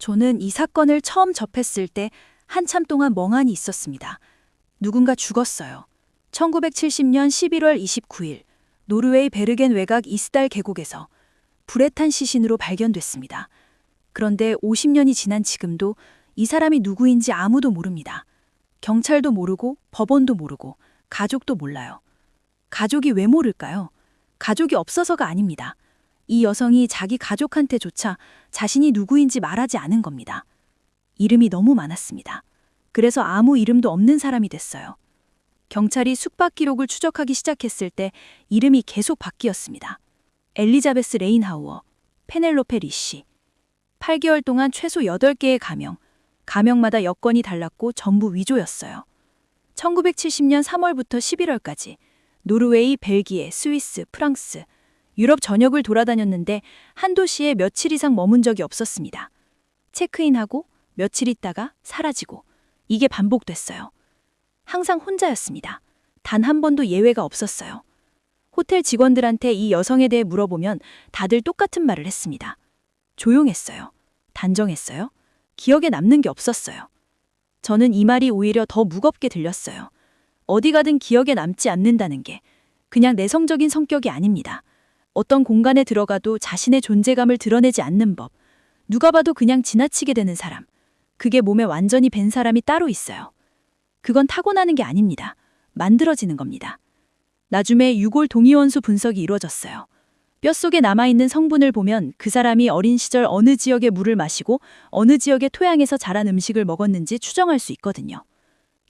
저는 이 사건을 처음 접했을 때 한참 동안 멍하니 있었습니다. 누군가 죽었어요. 1970년 11월 29일 노르웨이 베르겐 외곽 이스달 계곡에서 불에 탄 시신으로 발견됐습니다. 그런데 50년이 지난 지금도 이 사람이 누구인지 아무도 모릅니다. 경찰도 모르고 법원도 모르고 가족도 몰라요. 가족이 왜 모를까요? 가족이 없어서가 아닙니다. 이 여성이 자기 가족한테조차 자신이 누구인지 말하지 않은 겁니다. 이름이 너무 많았습니다. 그래서 아무 이름도 없는 사람이 됐어요. 경찰이 숙박 기록을 추적하기 시작했을 때 이름이 계속 바뀌었습니다. 엘리자베스 레인하우어, 페넬로페 리시. 8개월 동안 최소 8개의 가명마다 여건이 달랐고 전부 위조였어요. 1970년 3월부터 11월까지 노르웨이, 벨기에, 스위스, 프랑스, 유럽 전역을 돌아다녔는데 한 도시에 며칠 이상 머문 적이 없었습니다. 체크인하고 며칠 있다가 사라지고 이게 반복됐어요. 항상 혼자였습니다. 단 한 번도 예외가 없었어요. 호텔 직원들한테 이 여성에 대해 물어보면 다들 똑같은 말을 했습니다. 조용했어요. 단정했어요. 기억에 남는 게 없었어요. 저는 이 말이 오히려 더 무겁게 들렸어요. 어디 가든 기억에 남지 않는다는 게 그냥 내성적인 성격이 아닙니다. 어떤 공간에 들어가도 자신의 존재감을 드러내지 않는 법. 누가 봐도 그냥 지나치게 되는 사람. 그게 몸에 완전히 밴 사람이 따로 있어요. 그건 타고나는 게 아닙니다. 만들어지는 겁니다. 나중에 유골 동위원수 분석이 이루어졌어요. 뼛속에 남아있는 성분을 보면 그 사람이 어린 시절 어느 지역의 물을 마시고 어느 지역의 토양에서 자란 음식을 먹었는지 추정할 수 있거든요.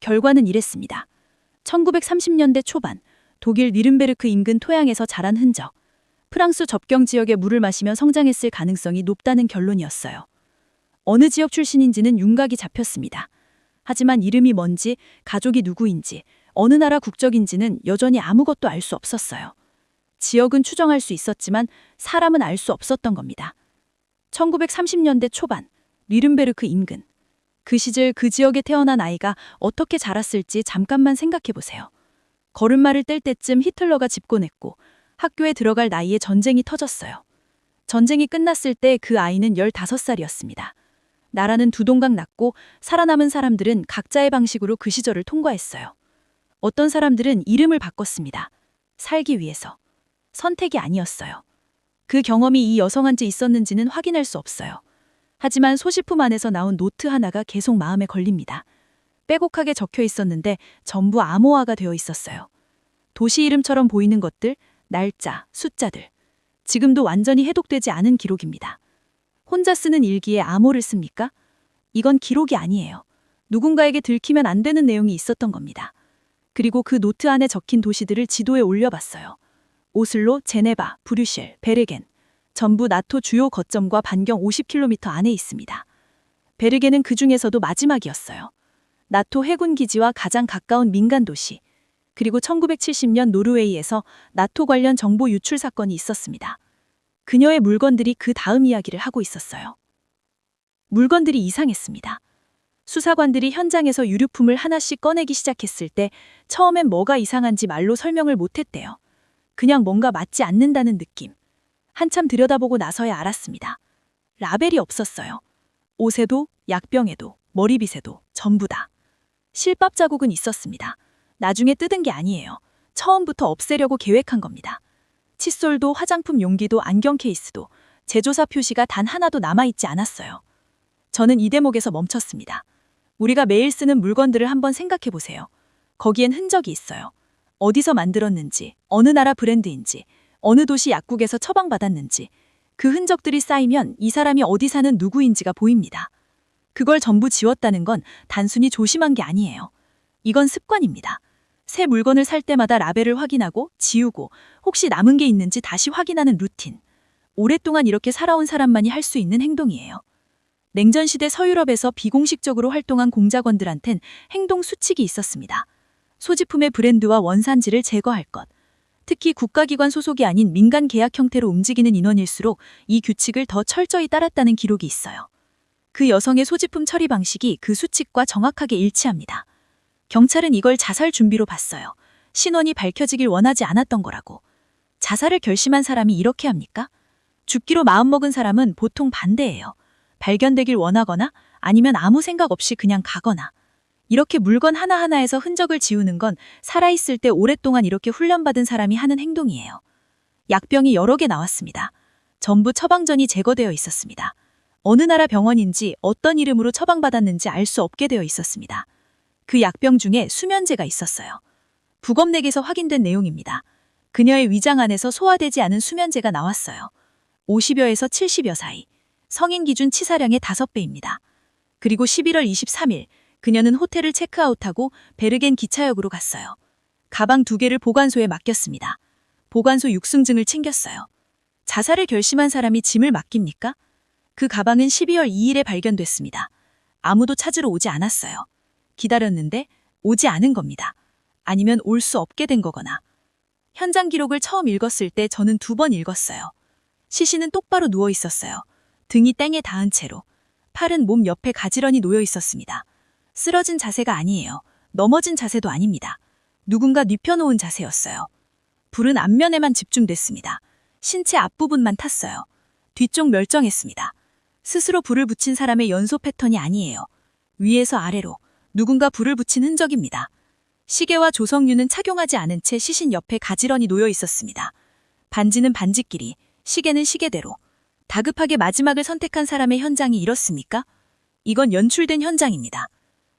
결과는 이랬습니다. 1930년대 초반 독일 니른베르크 인근 토양에서 자란 흔적. 프랑스 접경 지역의 물을 마시며 성장했을 가능성이 높다는 결론이었어요. 어느 지역 출신인지는 윤곽이 잡혔습니다. 하지만 이름이 뭔지, 가족이 누구인지, 어느 나라 국적인지는 여전히 아무것도 알 수 없었어요. 지역은 추정할 수 있었지만 사람은 알 수 없었던 겁니다. 1930년대 초반, 니른베르크 인근. 그 시절 그 지역에 태어난 아이가 어떻게 자랐을지 잠깐만 생각해 보세요. 걸음마를 뗄 때쯤 히틀러가 집권했고 학교에 들어갈 나이에 전쟁이 터졌어요. 전쟁이 끝났을 때 그 아이는 15살이었습니다. 나라는 두 동강 났고 살아남은 사람들은 각자의 방식으로 그 시절을 통과했어요. 어떤 사람들은 이름을 바꿨습니다. 살기 위해서. 선택이 아니었어요. 그 경험이 이 여성한테 있었는지는 확인할 수 없어요. 하지만 소지품 안에서 나온 노트 하나가 계속 마음에 걸립니다. 빼곡하게 적혀 있었는데 전부 암호화가 되어 있었어요. 도시 이름처럼 보이는 것들, 날짜, 숫자들. 지금도 완전히 해독되지 않은 기록입니다. 혼자 쓰는 일기에 암호를 씁니까? 이건 기록이 아니에요. 누군가에게 들키면 안 되는 내용이 있었던 겁니다. 그리고 그 노트 안에 적힌 도시들을 지도에 올려봤어요. 오슬로, 제네바, 브뤼셀, 베르겐. 전부 나토 주요 거점과 반경 50km 안에 있습니다. 베르겐은 그 중에서도 마지막이었어요. 나토 해군 기지와 가장 가까운 민간 도시. 그리고 1970년 노르웨이에서 나토 관련 정보 유출 사건이 있었습니다. 그녀의 물건들이 그 다음 이야기를 하고 있었어요. 물건들이 이상했습니다. 수사관들이 현장에서 유류품을 하나씩 꺼내기 시작했을 때 처음엔 뭐가 이상한지 말로 설명을 못했대요. 그냥 뭔가 맞지 않는다는 느낌. 한참 들여다보고 나서야 알았습니다. 라벨이 없었어요. 옷에도, 약병에도, 머리빗에도 전부 다. 실밥 자국은 있었습니다. 나중에 뜯은 게 아니에요. 처음부터 없애려고 계획한 겁니다. 칫솔도, 화장품 용기도, 안경 케이스도 제조사 표시가 단 하나도 남아있지 않았어요. 저는 이 대목에서 멈췄습니다. 우리가 매일 쓰는 물건들을 한번 생각해 보세요. 거기엔 흔적이 있어요. 어디서 만들었는지, 어느 나라 브랜드인지, 어느 도시 약국에서 처방받았는지. 그 흔적들이 쌓이면 이 사람이 어디 사는 누구인지가 보입니다. 그걸 전부 지웠다는 건 단순히 조심한 게 아니에요. 이건 습관입니다. 새 물건을 살 때마다 라벨을 확인하고 지우고 혹시 남은 게 있는지 다시 확인하는 루틴. 오랫동안 이렇게 살아온 사람만이 할 수 있는 행동이에요. 냉전시대 서유럽에서 비공식적으로 활동한 공작원들한텐 행동 수칙이 있었습니다. 소지품의 브랜드와 원산지를 제거할 것. 특히 국가기관 소속이 아닌 민간 계약 형태로 움직이는 인원일수록 이 규칙을 더 철저히 따랐다는 기록이 있어요. 그 여성의 소지품 처리 방식이 그 수칙과 정확하게 일치합니다. 경찰은 이걸 자살 준비로 봤어요. 신원이 밝혀지길 원하지 않았던 거라고. 자살을 결심한 사람이 이렇게 합니까? 죽기로 마음먹은 사람은 보통 반대예요. 발견되길 원하거나 아니면 아무 생각 없이 그냥 가거나. 이렇게 물건 하나하나에서 흔적을 지우는 건 살아있을 때 오랫동안 이렇게 훈련받은 사람이 하는 행동이에요. 약병이 여러 개 나왔습니다. 전부 처방전이 제거되어 있었습니다. 어느 나라 병원인지 어떤 이름으로 처방받았는지 알 수 없게 되어 있었습니다. 그 약병 중에 수면제가 있었어요. 부검내기에서 확인된 내용입니다. 그녀의 위장 안에서 소화되지 않은 수면제가 나왔어요. 50여에서 70여 사이. 성인 기준 치사량의 5배입니다. 그리고 11월 23일 그녀는 호텔을 체크아웃하고 베르겐 기차역으로 갔어요. 가방 2개를 보관소에 맡겼습니다. 보관소 육승증을 챙겼어요. 자살을 결심한 사람이 짐을 맡깁니까? 그 가방은 12월 2일에 발견됐습니다. 아무도 찾으러 오지 않았어요. 기다렸는데 오지 않은 겁니다. 아니면 올 수 없게 된 거거나. 현장 기록을 처음 읽었을 때 저는 2번 읽었어요. 시신은 똑바로 누워 있었어요. 등이 땅에 닿은 채로. 팔은 몸 옆에 가지런히 놓여 있었습니다. 쓰러진 자세가 아니에요. 넘어진 자세도 아닙니다. 누군가 눕혀놓은 자세였어요. 불은 앞면에만 집중됐습니다. 신체 앞부분만 탔어요. 뒤쪽 멀쩡했습니다. 스스로 불을 붙인 사람의 연소 패턴이 아니에요. 위에서 아래로 누군가 불을 붙인 흔적입니다. 시계와 조성류는 착용하지 않은 채 시신 옆에 가지런히 놓여 있었습니다. 반지는 반지끼리, 시계는 시계대로. 다급하게 마지막을 선택한 사람의 현장이 이렇습니까? 이건 연출된 현장입니다.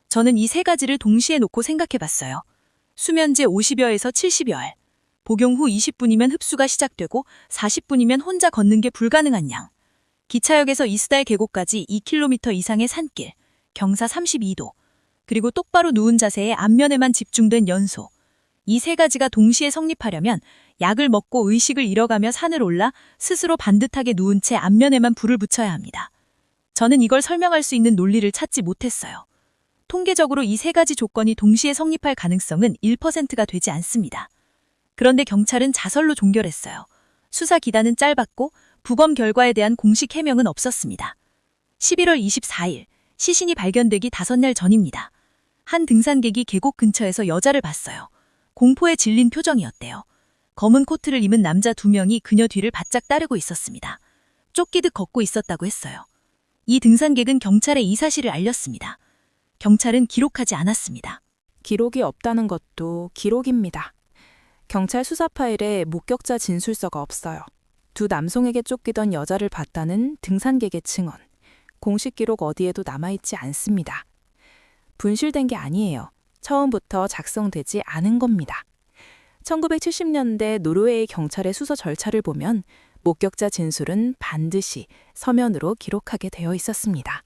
저는 이 3가지를 동시에 놓고 생각해봤어요. 수면제 50여에서 70여알. 복용 후 20분이면 흡수가 시작되고 40분이면 혼자 걷는 게 불가능한 양. 기차역에서 이스달 계곡까지 2km 이상의 산길, 경사 32도, 그리고 똑바로 누운 자세에 앞면에만 집중된 연소. 이 3가지가 동시에 성립하려면 약을 먹고 의식을 잃어가며 산을 올라 스스로 반듯하게 누운 채 앞면에만 불을 붙여야 합니다. 저는 이걸 설명할 수 있는 논리를 찾지 못했어요. 통계적으로 이 3가지 조건이 동시에 성립할 가능성은 1%가 되지 않습니다. 그런데 경찰은 자설로 종결했어요. 수사 기간은 짧았고 부검 결과에 대한 공식 해명은 없었습니다. 11월 24일, 시신이 발견되기 5날 전입니다. 한 등산객이 계곡 근처에서 여자를 봤어요. 공포에 질린 표정이었대요. 검은 코트를 입은 남자 2명이 그녀 뒤를 바짝 따르고 있었습니다. 쫓기듯 걷고 있었다고 했어요. 이 등산객은 경찰에 이 사실을 알렸습니다. 경찰은 기록하지 않았습니다. 기록이 없다는 것도 기록입니다. 경찰 수사 파일에 목격자 진술서가 없어요. 2 남성에게 쫓기던 여자를 봤다는 등산객의 증언. 공식 기록 어디에도 남아있지 않습니다. 분실된 게 아니에요. 처음부터 작성되지 않은 겁니다. 1970년대 노르웨이 경찰의 수사 절차를 보면 목격자 진술은 반드시 서면으로 기록하게 되어 있었습니다.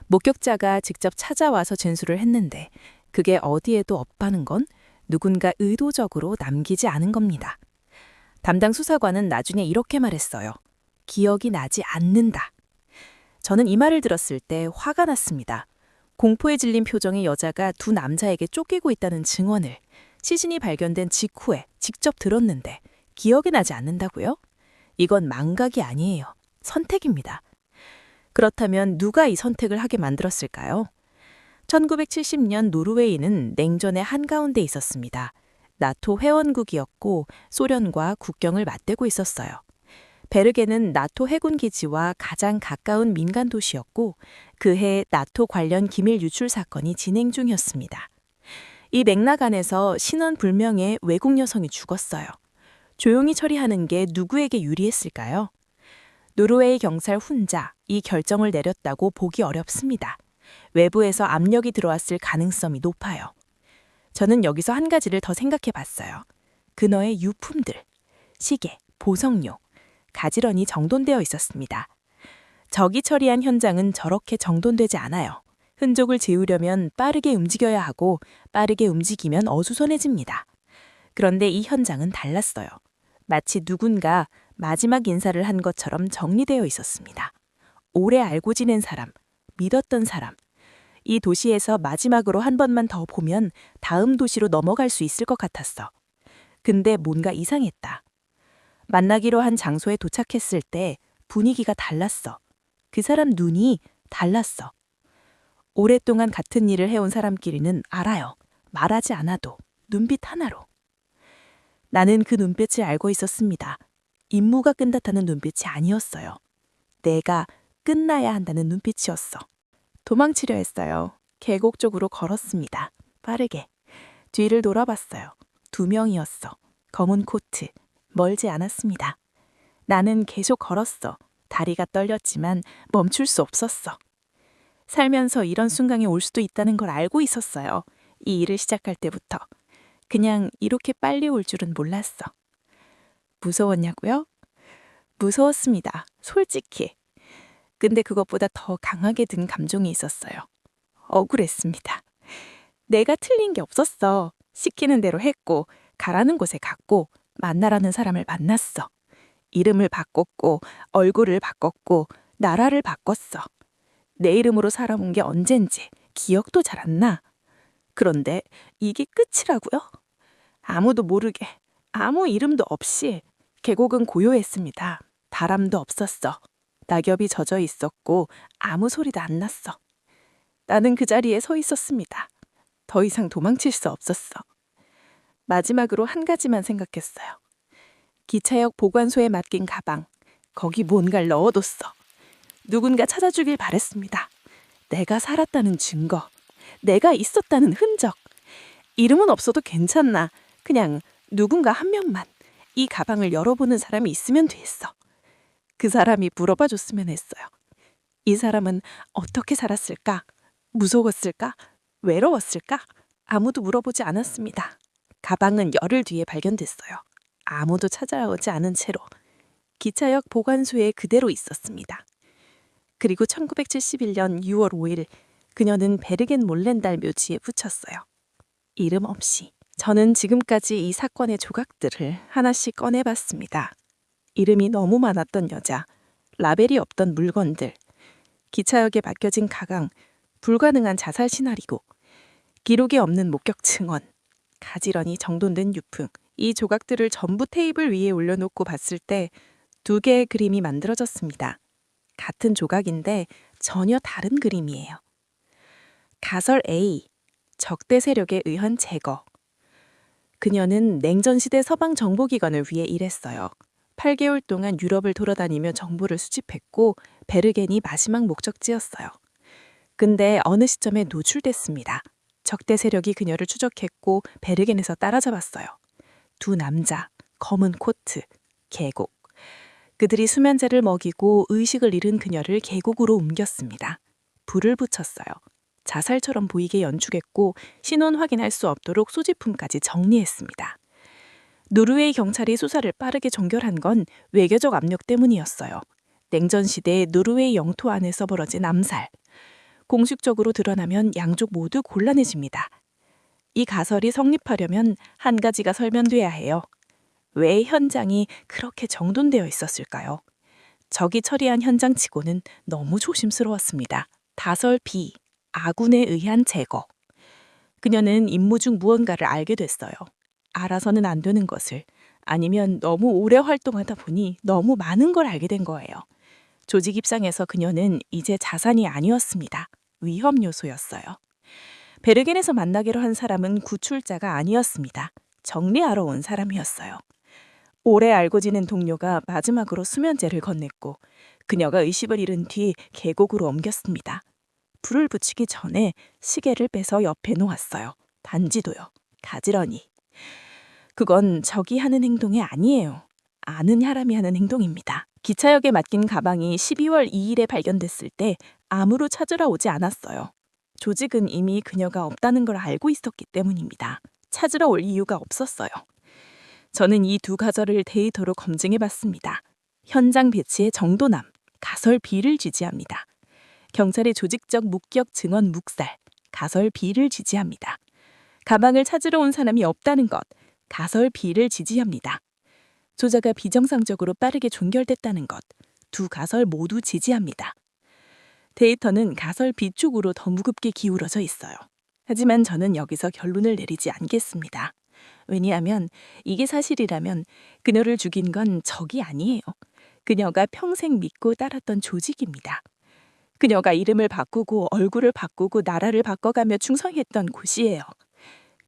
목격자가 직접 찾아와서 진술을 했는데 그게 어디에도 없다는 건 누군가 의도적으로 남기지 않은 겁니다. 담당 수사관은 나중에 이렇게 말했어요. 기억이 나지 않는다. 저는 이 말을 들었을 때 화가 났습니다. 공포에 질린 표정의 여자가 2 남자에게 쫓기고 있다는 증언을 시신이 발견된 직후에 직접 들었는데 기억이 나지 않는다고요? 이건 망각이 아니에요. 선택입니다. 그렇다면 누가 이 선택을 하게 만들었을까요? 1970년 노르웨이는 냉전의 한가운데 있었습니다. 나토 회원국이었고 소련과 국경을 맞대고 있었어요. 베르겐은 나토 해군 기지와 가장 가까운 민간 도시였고 그해 나토 관련 기밀 유출 사건이 진행 중이었습니다. 이 맥락 안에서 신원 불명의 외국 여성이 죽었어요. 조용히 처리하는 게 누구에게 유리했을까요? 노르웨이 경찰 혼자 이 결정을 내렸다고 보기 어렵습니다. 외부에서 압력이 들어왔을 가능성이 높아요. 저는 여기서 한 가지를 더 생각해 봤어요. 그녀의 유품들, 시계, 보석료, 가지런히 정돈되어 있었습니다. 적이 처리한 현장은 저렇게 정돈되지 않아요. 흔적을 지우려면 빠르게 움직여야 하고 빠르게 움직이면 어수선해집니다. 그런데 이 현장은 달랐어요. 마치 누군가 마지막 인사를 한 것처럼 정리되어 있었습니다. 오래 알고 지낸 사람, 믿었던 사람, 이 도시에서 마지막으로 한 번만 더 보면 다음 도시로 넘어갈 수 있을 것 같았어. 근데 뭔가 이상했다. 만나기로 한 장소에 도착했을 때 분위기가 달랐어. 그 사람 눈이 달랐어. 오랫동안 같은 일을 해온 사람끼리는 알아요. 말하지 않아도 눈빛 하나로. 나는 그 눈빛을 알고 있었습니다. 임무가 끝났다는 눈빛이 아니었어요. 내가 끝나야 한다는 눈빛이었어. 도망치려 했어요. 계곡 쪽으로 걸었습니다. 빠르게. 뒤를 돌아봤어요. 2명이었어. 검은 코트. 멀지 않았습니다. 나는 계속 걸었어. 다리가 떨렸지만 멈출 수 없었어. 살면서 이런 순간이 올 수도 있다는 걸 알고 있었어요. 이 일을 시작할 때부터. 그냥 이렇게 빨리 올 줄은 몰랐어. 무서웠냐고요? 무서웠습니다. 솔직히. 근데 그것보다 더 강하게 든 감정이 있었어요. 억울했습니다. 내가 틀린 게 없었어. 시키는 대로 했고, 가라는 곳에 갔고, 만나라는 사람을 만났어. 이름을 바꿨고, 얼굴을 바꿨고, 나라를 바꿨어. 내 이름으로 살아본 게 언젠지 기억도 잘 안 나. 그런데 이게 끝이라고요? 아무도 모르게, 아무 이름도 없이 계곡은 고요했습니다. 바람도 없었어. 낙엽이 젖어 있었고 아무 소리도 안 났어. 나는 그 자리에 서 있었습니다. 더 이상 도망칠 수 없었어. 마지막으로 한 가지만 생각했어요. 기차역 보관소에 맡긴 가방. 거기 뭔가를 넣어뒀어. 누군가 찾아주길 바랬습니다. 내가 살았다는 증거. 내가 있었다는 흔적. 이름은 없어도 괜찮나. 그냥 누군가 한 명만 이 가방을 열어보는 사람이 있으면 됐어. 그 사람이 물어봐 줬으면 했어요. 이 사람은 어떻게 살았을까? 무서웠을까? 외로웠을까? 아무도 물어보지 않았습니다. 가방은 열흘 뒤에 발견됐어요. 아무도 찾아오지 않은 채로 기차역 보관소에 그대로 있었습니다. 그리고 1971년 6월 5일 그녀는 베르겐 몰렌달 묘지에 붙였어요. 이름 없이. 저는 지금까지 이 사건의 조각들을 하나씩 꺼내봤습니다. 이름이 너무 많았던 여자, 라벨이 없던 물건들, 기차역에 맡겨진 가강, 불가능한 자살 시나리오, 기록이 없는 목격 증언, 가지런히 정돈된 유품. 이 조각들을 전부 테이블 위에 올려놓고 봤을 때 2개의 그림이 만들어졌습니다. 같은 조각인데 전혀 다른 그림이에요. 가설 A, 적대 세력에 의한 제거. 그녀는 냉전시대 서방 정보기관을 위해 일했어요. 8개월 동안 유럽을 돌아다니며 정보를 수집했고 베르겐이 마지막 목적지였어요. 근데 어느 시점에 노출됐습니다. 적대 세력이 그녀를 추적했고 베르겐에서 따라잡았어요. 2 남자, 검은 코트, 계곡. 그들이 수면제를 먹이고 의식을 잃은 그녀를 계곡으로 옮겼습니다. 불을 붙였어요. 자살처럼 보이게 연출했고 신원 확인할 수 없도록 소지품까지 정리했습니다. 노르웨이 경찰이 수사를 빠르게 종결한 건 외교적 압력 때문이었어요. 냉전 시대의 노르웨이 영토 안에서 벌어진 암살. 공식적으로 드러나면 양쪽 모두 곤란해집니다. 이 가설이 성립하려면 한 가지가 설명돼야 해요. 왜 현장이 그렇게 정돈되어 있었을까요? 적이 처리한 현장치고는 너무 조심스러웠습니다. 다설 B, 아군에 의한 제거. 그녀는 임무 중 무언가를 알게 됐어요. 알아서는 안 되는 것을, 아니면 너무 오래 활동하다 보니 너무 많은 걸 알게 된 거예요. 조직 입장에서 그녀는 이제 자산이 아니었습니다. 위험 요소였어요. 베르겐에서 만나기로 한 사람은 구출자가 아니었습니다. 정리하러 온 사람이었어요. 오래 알고 지낸 동료가 마지막으로 수면제를 건넸고 그녀가 의식을 잃은 뒤 계곡으로 옮겼습니다. 불을 붙이기 전에 시계를 빼서 옆에 놓았어요. 반지도요. 가지런히. 그건 적이 하는 행동이 아니에요. 아는 사람이 하는 행동입니다. 기차역에 맡긴 가방이 12월 2일에 발견됐을 때 암으로 찾으러 오지 않았어요. 조직은 이미 그녀가 없다는 걸 알고 있었기 때문입니다. 찾으러 올 이유가 없었어요. 저는 이 2 가설을 데이터로 검증해봤습니다. 현장 배치의 정도남, 가설 B를 지지합니다. 경찰의 조직적 목격 증언 묵살, 가설 B를 지지합니다. 가방을 찾으러 온 사람이 없다는 것, 가설 B를 지지합니다. 조자가 비정상적으로 빠르게 종결됐다는 것, 2 가설 모두 지지합니다. 데이터는 가설 B 쪽으로 더 무겁게 기울어져 있어요. 하지만 저는 여기서 결론을 내리지 않겠습니다. 왜냐하면 이게 사실이라면 그녀를 죽인 건 적이 아니에요. 그녀가 평생 믿고 따랐던 조직입니다. 그녀가 이름을 바꾸고 얼굴을 바꾸고 나라를 바꿔가며 충성했던 곳이에요.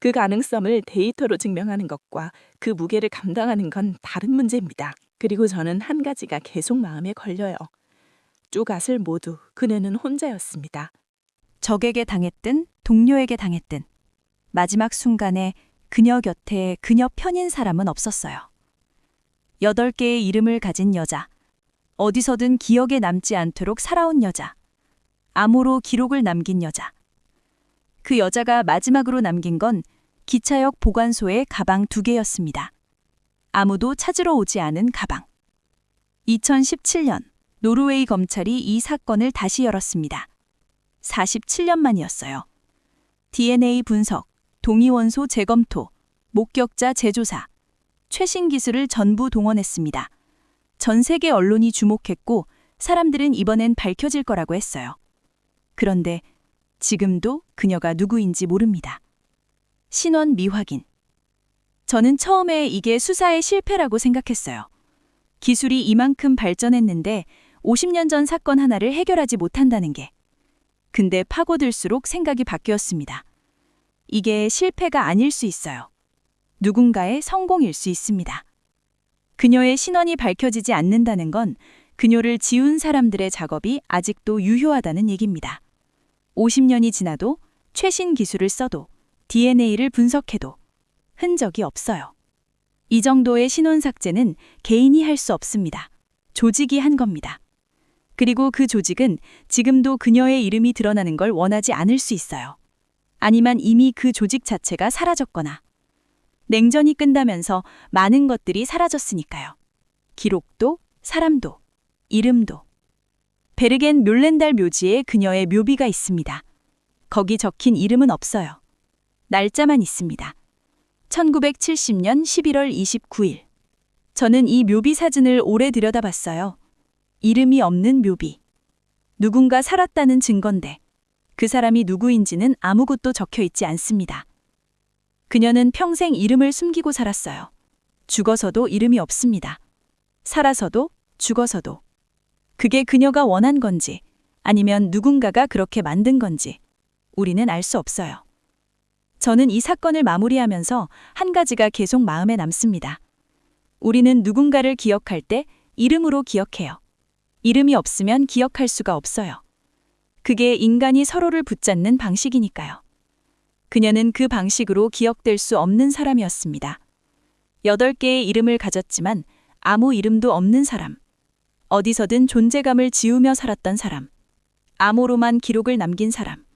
그 가능성을 데이터로 증명하는 것과 그 무게를 감당하는 건 다른 문제입니다. 그리고 저는 한 가지가 계속 마음에 걸려요. 쪼갓을 모두 그녀는 혼자였습니다. 적에게 당했든 동료에게 당했든 마지막 순간에 그녀 곁에 그녀 편인 사람은 없었어요. 8개의 이름을 가진 여자, 어디서든 기억에 남지 않도록 살아온 여자, 암호로 기록을 남긴 여자. 그 여자가 마지막으로 남긴 건 기차역 보관소의 가방 2개였습니다. 아무도 찾으러 오지 않은 가방. 2017년 노르웨이 검찰이 이 사건을 다시 열었습니다. 47년 만이었어요. DNA 분석, 동위원소 재검토, 목격자 재조사, 최신 기술을 전부 동원했습니다. 전 세계 언론이 주목했고 사람들은 이번엔 밝혀질 거라고 했어요. 그런데 지금도 그녀가 누구인지 모릅니다. 신원 미확인. 저는 처음에 이게 수사의 실패라고 생각했어요. 기술이 이만큼 발전했는데 50년 전 사건 하나를 해결하지 못한다는 게. 근데 파고들수록 생각이 바뀌었습니다. 이게 실패가 아닐 수 있어요. 누군가의 성공일 수 있습니다. 그녀의 신원이 밝혀지지 않는다는 건 그녀를 지운 사람들의 작업이 아직도 유효하다는 얘기입니다. 50년이 지나도 최신 기술을 써도 DNA를 분석해도 흔적이 없어요. 이 정도의 신원 삭제는 개인이 할 수 없습니다. 조직이 한 겁니다. 그리고 그 조직은 지금도 그녀의 이름이 드러나는 걸 원하지 않을 수 있어요. 아니면 이미 그 조직 자체가 사라졌거나 냉전이 끝나면서 많은 것들이 사라졌으니까요. 기록도, 사람도, 이름도. 베르겐 묠렌달 묘지에 그녀의 묘비가 있습니다. 거기 적힌 이름은 없어요. 날짜만 있습니다. 1970년 11월 29일. 저는 이 묘비 사진을 오래 들여다봤어요. 이름이 없는 묘비. 누군가 살았다는 증거인데 그 사람이 누구인지는 아무것도 적혀 있지 않습니다. 그녀는 평생 이름을 숨기고 살았어요. 죽어서도 이름이 없습니다. 살아서도 죽어서도. 그게 그녀가 원한 건지 아니면 누군가가 그렇게 만든 건지 우리는 알 수 없어요. 저는 이 사건을 마무리하면서 한 가지가 계속 마음에 남습니다. 우리는 누군가를 기억할 때 이름으로 기억해요. 이름이 없으면 기억할 수가 없어요. 그게 인간이 서로를 붙잡는 방식이니까요. 그녀는 그 방식으로 기억될 수 없는 사람이었습니다. 8개의 이름을 가졌지만 아무 이름도 없는 사람. 어디서든 존재감을 지우며 살았던 사람. 암호로만 기록을 남긴 사람.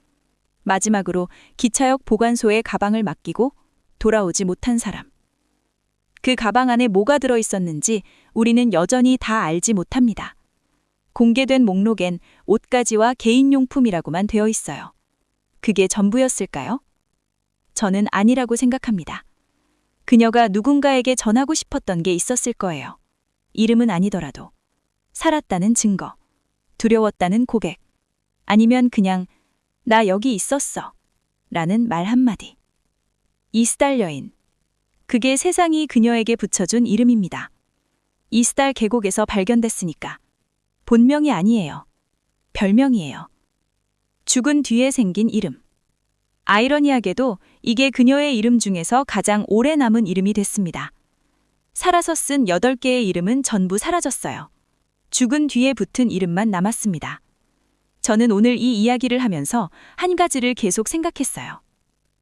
마지막으로 기차역 보관소에 가방을 맡기고 돌아오지 못한 사람. 그 가방 안에 뭐가 들어있었는지 우리는 여전히 다 알지 못합니다. 공개된 목록엔 옷가지와 개인용품이라고만 되어 있어요. 그게 전부였을까요? 저는 아니라고 생각합니다. 그녀가 누군가에게 전하고 싶었던 게 있었을 거예요. 이름은 아니더라도. 살았다는 증거. 두려웠다는 고백. 아니면 그냥 나 여기 있었어 라는 말 한마디. 이스달 여인. 그게 세상이 그녀에게 붙여준 이름입니다. 이스달 계곡에서 발견됐으니까. 본명이 아니에요. 별명이에요. 죽은 뒤에 생긴 이름. 아이러니하게도 이게 그녀의 이름 중에서 가장 오래 남은 이름이 됐습니다. 살아서 쓴 8개의 이름은 전부 사라졌어요. 죽은 뒤에 붙은 이름만 남았습니다. 저는 오늘 이 이야기를 하면서 한 가지를 계속 생각했어요.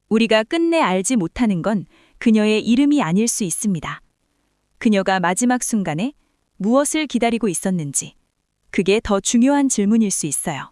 우리가 끝내 알지 못하는 건 그녀의 이름이 아닐 수 있습니다. 그녀가 마지막 순간에 무엇을 기다리고 있었는지, 그게 더 중요한 질문일 수 있어요.